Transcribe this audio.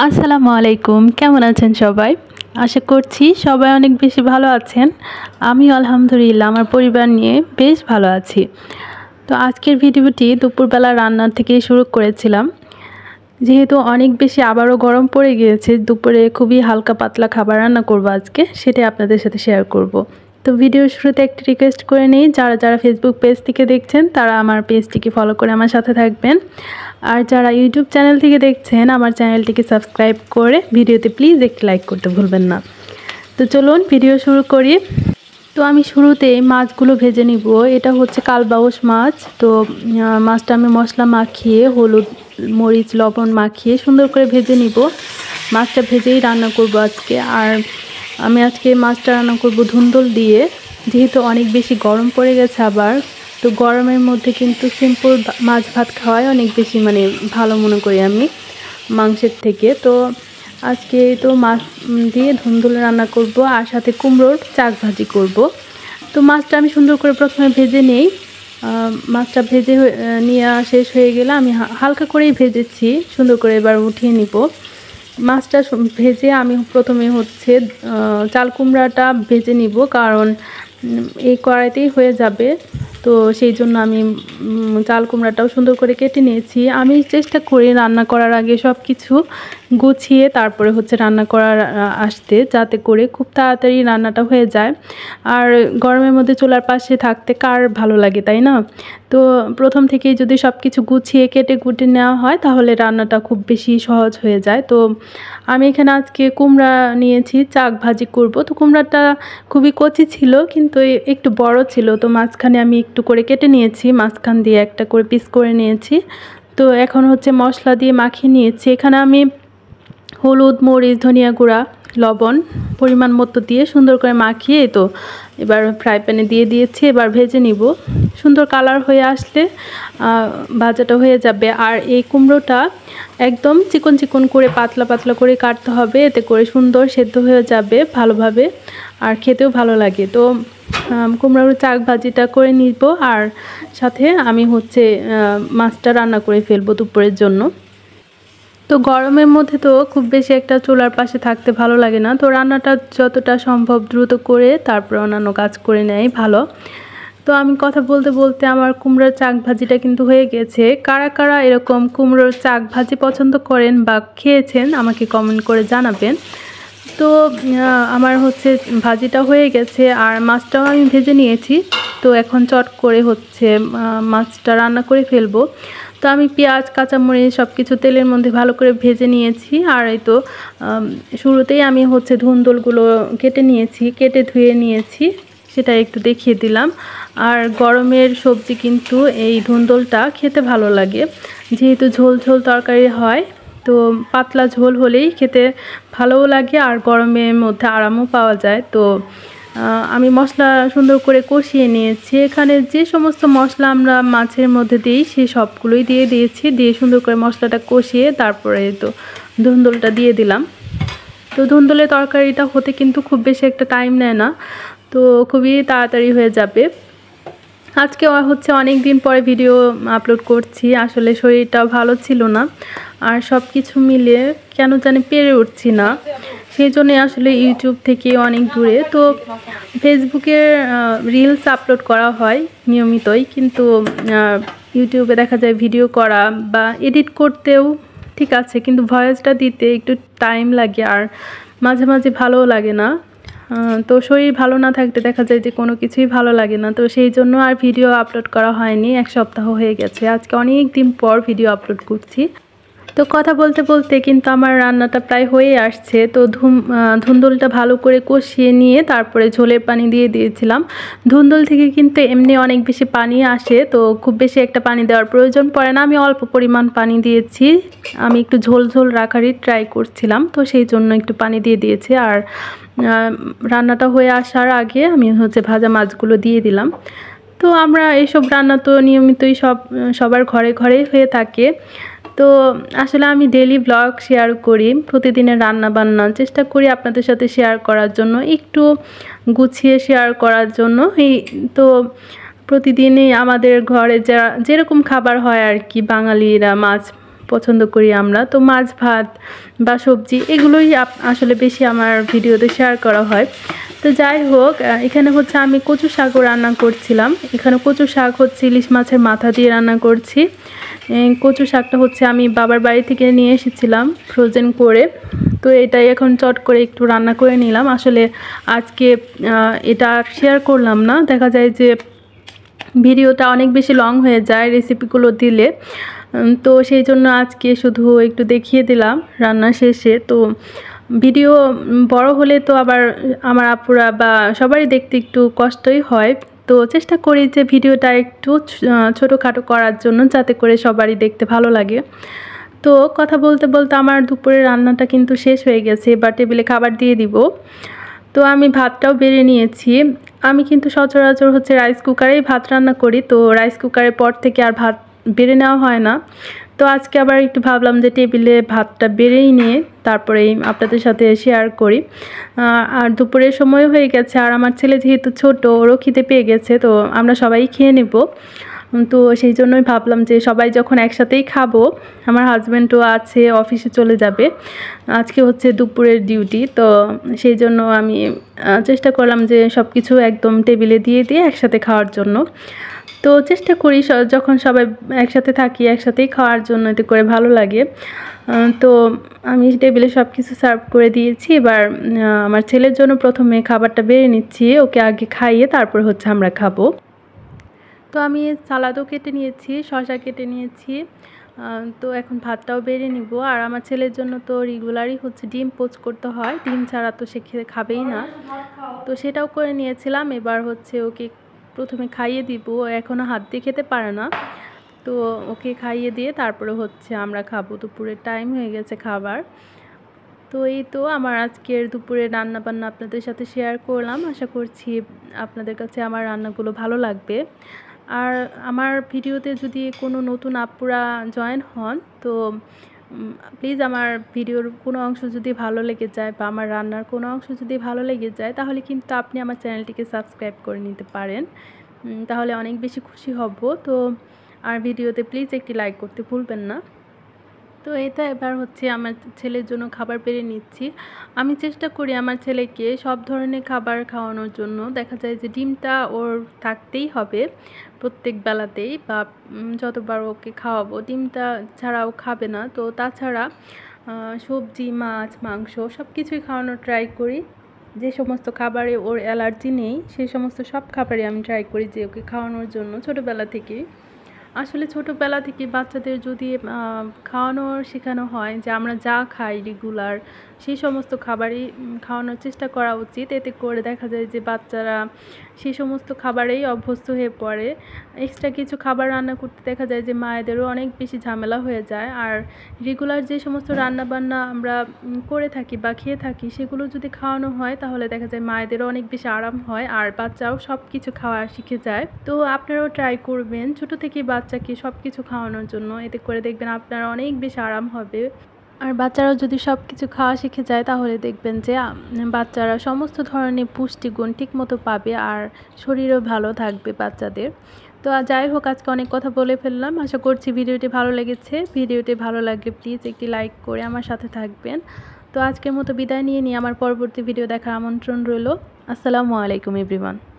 আসসালামু আলাইকুম, কেমন আছেন সবাই? আশা করছি সবাই অনেক বেশি ভালো আছেন। আমি আলহামদুলিল্লাহ আমার পরিবার নিয়ে বেশ ভালো আছি। তো আজকের ভিডিওটি দুপুরবেলা রান্নার থেকেই শুরু করেছিলাম। যেহেতু অনেক বেশি আবারও গরম পড়ে গিয়েছে, দুপুরে খুবই হালকা পাতলা খাবার রান্না করব আজকে, সেটাই আপনাদের সাথে শেয়ার করব। তো ভিডিওর শুরুতে একটি রিকোয়েস্ট করে নিই, যারা ফেসবুক পেজ থেকে দেখছেন তারা আমার পেজটিকে ফলো করে আমার সাথে থাকবেন। আর যারা ইউটিউব চ্যানেল থেকে দেখছেন আমার চ্যানেলটিকে সাবস্ক্রাইব করে ভিডিওতে প্লিজ একটি লাইক করতে ভুলবেন না। তো চলুন ভিডিও শুরু করি। তো আমি শুরুতে মাছগুলো ভেজে নিব। এটা হচ্ছে কালবাউস মাছ। তো মাছটা আমি মশলা মাখিয়ে হলুদ মরিচ লবণ মাখিয়ে সুন্দর করে ভেজে নিব। মাছটা ভেজেই রান্না করব আজকে। আর আমি আজকে মাছটা রান্না করব ধুন্দুল দিয়ে, যেহেতু অনেক বেশি গরম পড়ে গেছে আবার। তো গরমের মধ্যে কিন্তু সিম্পল মাছ ভাত খাওয়াই অনেক বেশি ভালো মনে করি আমি মাংসের থেকে। তো আজকে তো মাছ দিয়ে ধুন্দুল রান্না করব আর সাথে কুমড়োর চাক ভাজি করব। তো মাছটা আমি সুন্দর করে প্রথমে ভেজে নেই। মাছটা ভেজে নেওয়া শেষ হয়ে গেলে আমি হালকা করেই ভেজেছি, সুন্দর করে এবার উঠিয়ে নিব। মাছটা ভেজে আমি প্রথমে হচ্ছে চাল কুমড়াটা ভেজে নিব, কারণ এই কড়াইতেই হয়ে যাবে। তো সেই জন্য আমি চাল কুমড়াটাও সুন্দর করে কেটে নিয়েছি। আমি চেষ্টা করি রান্না করার আগে সব কিছু গুছিয়ে তারপরে হচ্ছে রান্না করার আসতে, যাতে করে খুব তাড়াতাড়ি রান্নাটা হয়ে যায়। আর গরমের মধ্যে চুলার পাশে থাকতে কার ভালো লাগে, তাই না? তো প্রথম থেকেই যদি সব কিছু গুছিয়ে কেটে কুটে নেওয়া হয় তাহলে রান্নাটা খুব বেশি সহজ হয়ে যায়। তো আমি এখানে আজকে কুমড়া নিয়েছি, চাক ভাজি করব। তো কুমড়াটা খুবই কচি ছিল কিন্তু একটু বড় ছিল, তো মাঝখানে আমি একটু করে কেটে নিয়েছি, মাঝখান দিয়ে একটা করে পিস করে নিয়েছি। তো এখন হচ্ছে মশলা দিয়ে মাখিয়ে নিয়েছি। এখানে আমি হলুদ মরিচ ধনিয়া গুঁড়া লবণ পরিমাণ মতো দিয়ে সুন্দর করে মাখিয়ে তো এবার ফ্রাই প্যানে দিয়ে দিয়েছি। এবার ভেজে নিব। সুন্দর কালার হয়ে আসলে ভাজাটা হয়ে যাবে। আর এই কুমড়োটা একদম চিকন চিকন করে পাতলা পাতলা করে কাটতে হবে, এতে করে সুন্দর সেদ্ধ হয়ে যাবে ভালোভাবে আর খেতেও ভালো লাগে। তো কুমড়োর চাক ভাজিটা করে নিব আর সাথে আমি হচ্ছে মাছটা রান্না করে ফেলবো দুপুরের জন্য। তো গরমের মধ্যে তো খুব বেশি একটা চুলার পাশে থাকতে ভালো লাগে না, তো রান্নাটা যতটা সম্ভব দ্রুত করে তারপর অন্যান্য কাজ করে নেয় ভালো। তো আমি কথা বলতে বলতে আমার কুমড়োর চাক ভাজিটা কিন্তু হয়ে গেছে। কারা কারা এরকম কুমড়োর চাক ভাজি পছন্দ করেন বা খেয়েছেন আমাকে কমেন্ট করে জানাবেন। তো আমার হচ্ছে ভাজিটা হয়ে গেছে আর মাছটাও আমি ভেজে নিয়েছি। তো এখন চট করে হচ্ছে মাছটা রান্না করে ফেলবো। তো আমি পেঁয়াজ কাঁচামরিচ সব কিছু তেলের মধ্যে ভালো করে ভেজে নিয়েছি। আর এই তো শুরুতেই আমি হচ্ছে ধুন্দুলগুলো কেটে নিয়েছি, কেটে ধুয়ে নিয়েছি, সেটা একটু দেখিয়ে দিলাম। আর গরমের সবজি কিন্তু এই ধুন্দুলটা খেতে ভালো লাগে, যেহেতু ঝোল ঝোল তরকারি হয়। তো পাতলা ঝোল হলেই খেতে ভালোও লাগে আর গরমের মধ্যে আরামও পাওয়া যায়। তো আমি মশলা সুন্দর করে কষিয়ে নিয়েছি। এখানে যে সমস্ত মশলা আমরা মাছের মধ্যে দিই সেই সবগুলোই দিয়ে দিয়েছি, দিয়ে সুন্দর করে মশলাটা কষিয়ে তারপরে তো ধুন্দুলটা দিয়ে দিলাম। তো ধুন্দুলের তরকারিটা হতে কিন্তু খুব বেশি একটা টাইম নেয় না, তো খুবই তাড়াতাড়ি হয়ে যাবে। আজকে হচ্ছে অনেক দিন পরে ভিডিও আপলোড করছি, আসলে শরীরটাও ভালো ছিল না আর সব কিছু মিলে কেন জানি পেরে উঠছি না, সেই জন্যে আসলে ইউটিউব থেকে অনেক দূরে। তো ফেসবুকের রিলস আপলোড করা হয় নিয়মিতই, কিন্তু ইউটিউবে দেখা যায় ভিডিও করা বা এডিট করতেও ঠিক আছে, কিন্তু ভয়েসটা দিতে একটু টাইম লাগে আর মাঝে মাঝে ভালোও লাগে না। তো শরীর ভালো না থাকতে দেখা যায় যে কোনো কিছুই ভালো লাগে না, তো সেই জন্য আর ভিডিও আপলোড করা হয়নি। এক সপ্তাহ হয়ে গেছে, আজকে অনেক দিন পর ভিডিও আপলোড করছি। তো কথা বলতে বলতে কিন্তু আমার রান্নাটা প্রায় হয়ে আসছে। তো ধুন্দুলটা ভালো করে কষিয়ে নিয়ে তারপরে ঝোলের পানি দিয়ে দিয়েছিলাম। ধুন্দুল থেকে কিন্তু এমনি অনেক বেশি পানি আসে, তো খুব বেশি একটা পানি দেওয়ার প্রয়োজন পড়ে না। আমি অল্প পরিমাণ পানি দিয়েছি, আমি একটু ঝোল ঝোল রাখারই ট্রাই করছিলাম, তো সেই জন্য একটু পানি দিয়ে দিয়েছি। আর রান্নাটা হয়ে আসার আগে আমি হচ্ছে ভাজা মাছগুলো দিয়ে দিলাম। তো আমরা এইসব রান্না তো নিয়মিতই সবার ঘরে ঘরেই হয়ে থাকে। তো আসলে আমি ডেইলি ব্লগ শেয়ার করি, প্রতিদিনের রান্না বান্না চেষ্টা করি আপনাদের সাথে শেয়ার করার জন্য, একটু গুছিয়ে শেয়ার করার জন্য। তো প্রতিদিনই আমাদের ঘরে যেরকম খাবার হয় আর কি, বাঙালিরা মাছ পছন্দ করি আমরা। তো মাছ ভাত বা সবজি এগুলোই আসলে বেশি আমার ভিডিওতে শেয়ার করা হয়। তো যাই হোক, এখানে হচ্ছে আমি কচু শাকও রান্না করছিলাম। এখানে কচু শাক হচ্ছে ইলিশ মাছের মাথা দিয়ে রান্না করছি। কচু শাকটা হচ্ছে আমি বাবার বাড়ি থেকে নিয়ে এসেছিলাম ফ্রোজেন করে। তো এটাই এখন চট করে একটু রান্না করে নিলাম। আসলে আজকে এটা শেয়ার করলাম না, দেখা যায় যে ভিডিওটা অনেক বেশি লং হয়ে যায় রেসিপিগুলো দিলে। তো সেই জন্য আজকে শুধু একটু দেখিয়ে দিলাম রান্না শেষে। তো ভিডিও বড় হলে তো আবার আমার আপুরা বা সবারই দেখতে একটু কষ্টই হয়। তো চেষ্টা করি যে ভিডিওটা একটু ছোটোখাটো করার জন্য, যাতে করে সবারই দেখতে ভালো লাগে। তো কথা বলতে বলতে আমার দুপুরের রান্নাটা কিন্তু শেষ হয়ে গেছে, এবার টেবিলে খাবার দিয়ে দিব। তো আমি ভাতটাও বেড়ে নিয়েছি। আমি কিন্তু সচরাচর হচ্ছে রাইস কুকারেই ভাত রান্না করি, তো রাইস কুকারের পর থেকে আর ভাত বেড়ে নেওয়া হয় না। তো আজকে আবার একটু ভাবলাম যে টেবিলে ভাতটা বেড়েই নিয়ে তারপরেই আপনাদের সাথে শেয়ার করি। আর দুপুরের সময় হয়ে গেছে, আর আমার ছেলে যেহেতু ছোট, ওরও খিদে পেয়ে গেছে, তো আমরা সবাই খেয়ে নেব। তো সেই জন্যই ভাবলাম যে সবাই যখন একসাথেই খাবো, আমার হাজব্যান্ডও আছে, অফিসে চলে যাবে, আজকে হচ্ছে দুপুরের ডিউটি। তো সেই জন্য আমি চেষ্টা করলাম যে সব কিছু একদম টেবিলে দিয়ে দিয়ে একসাথে খাওয়ার জন্য। তো চেষ্টা করি যখন সবাই একসাথে থাকি একসাথেই খাওয়ার জন্য, এতে করে ভালো লাগে। তো আমি টেবিলে সব কিছু সার্ভ করে দিয়েছি। এবার আমার ছেলের জন্য প্রথমে খাবারটা বেড়ে নিচ্ছি, ওকে আগে খাইয়ে তারপর হচ্ছে আমরা খাবো। তো আমি সালাদও কেটে নিয়েছি, শসা কেটে নিয়েছি। তো এখন ভাতটাও বেড়ে নিব। আর আমার ছেলের জন্য তো রেগুলারই হচ্ছে ডিম পোচ করতে হয়, ডিম ছাড়া তো সে খাবেই না। তো সেটাও করে নিয়েছিলাম। এবার হচ্ছে ওকে প্রথমে খাইয়ে দিব, এখনও হাত দিয়ে খেতে পারে না। তো ওকে খাইয়ে দিয়ে তারপরে হচ্ছে আমরা খাবো, দুপুরের টাইম হয়ে গেছে খাবার। তো এই তো আমার আজকের দুপুরে রান্নাবান্না আপনাদের সাথে শেয়ার করলাম। আশা করছি আপনাদের কাছে আমার রান্নাগুলো ভালো লাগবে। আর আমার ভিডিওতে যদি কোনো নতুন আপুরা জয়েন হন, তো প্লিজ আমার ভিডিওর কোনো অংশ যদি ভালো লেগে যায় বা আমার রান্নার কোনো অংশ যদি ভালো লেগে যায়, তাহলে কিন্তু আপনি আমার চ্যানেলটিকে সাবস্ক্রাইব করে নিতে পারেন, তাহলে অনেক বেশি খুশি হব। তো আর ভিডিওতে প্লিজ একটি লাইক করতে ভুলবেন না। তো এটা এবার হচ্ছে আমার ছেলের জন্য খাবার বেড়ে নিচ্ছি। আমি চেষ্টা করি আমার ছেলেকে সব ধরনের খাবার খাওয়ানোর জন্য। দেখা যায় যে ডিমটা ওর থাকতেই হবে প্রত্যেক বেলাতেই, বা যতবার ওকে খাওয়াবো ডিমটা ছাড়াও খাবে না। তো তাছাড়া সবজি, মাছ, মাংস সব কিছুই খাওয়ানোর ট্রাই করি। যে সমস্ত খাবারে ওর অ্যালার্জি নেই সেই সমস্ত সব খাবারই আমি ট্রাই করি যে ওকে খাওয়ানোর জন্য ছোটোবেলা থেকেই। আসলে ছোটোবেলা থেকে বাচ্চাদের যদি খাওয়ানোর শেখানো হয় যে আমরা যা খাই রেগুলার, সেই সমস্ত খাবারই খাওয়ানোর চেষ্টা করা উচিত। এতে করে দেখা যায় যে বাচ্চারা সেই সমস্ত খাবারেই অভ্যস্ত হয়ে পড়ে। এক্সট্রা কিছু খাবার রান্না করতে দেখা যায় যে মায়েদেরও অনেক বেশি ঝামেলা হয়ে যায়। আর রেগুলার যে সমস্ত রান্নাবান্না আমরা করে থাকি বা খেয়ে থাকি, সেগুলো যদি খাওয়ানো হয় তাহলে দেখা যায় মায়েদেরও অনেক বেশি আরাম হয়, আর বাচ্চাও সব কিছু খাওয়া শিখে যায়। তো আপনারাও ট্রাই করবেন ছোটো থেকেই বাচ্চাকে সব কিছু খাওয়ানোর জন্য, এতে করে দেখবেন আপনার অনেক বেশি আরাম হবে। আর বাচ্চারাও যদি সব কিছু খাওয়া শিখে যায় তাহলে দেখবেন যে বাচ্চারা সমস্ত ধরনের পুষ্টিগুণ ঠিকমতো পাবে, আর শরীরও ভালো থাকবে বাচ্চাদের। তো যাই হোক, আজকে অনেক কথা বলে ফেললাম। আশা করছি ভিডিওটি ভালো লেগেছে। ভিডিওটি ভালো লাগলে প্লিজ একটি লাইক করে আমার সাথে থাকবেন। তো আজকের মতো বিদায় নিয়ে আমার পরবর্তী ভিডিও দেখার আমন্ত্রণ রইল। আসসালামু আলাইকুম এভরিওয়ান।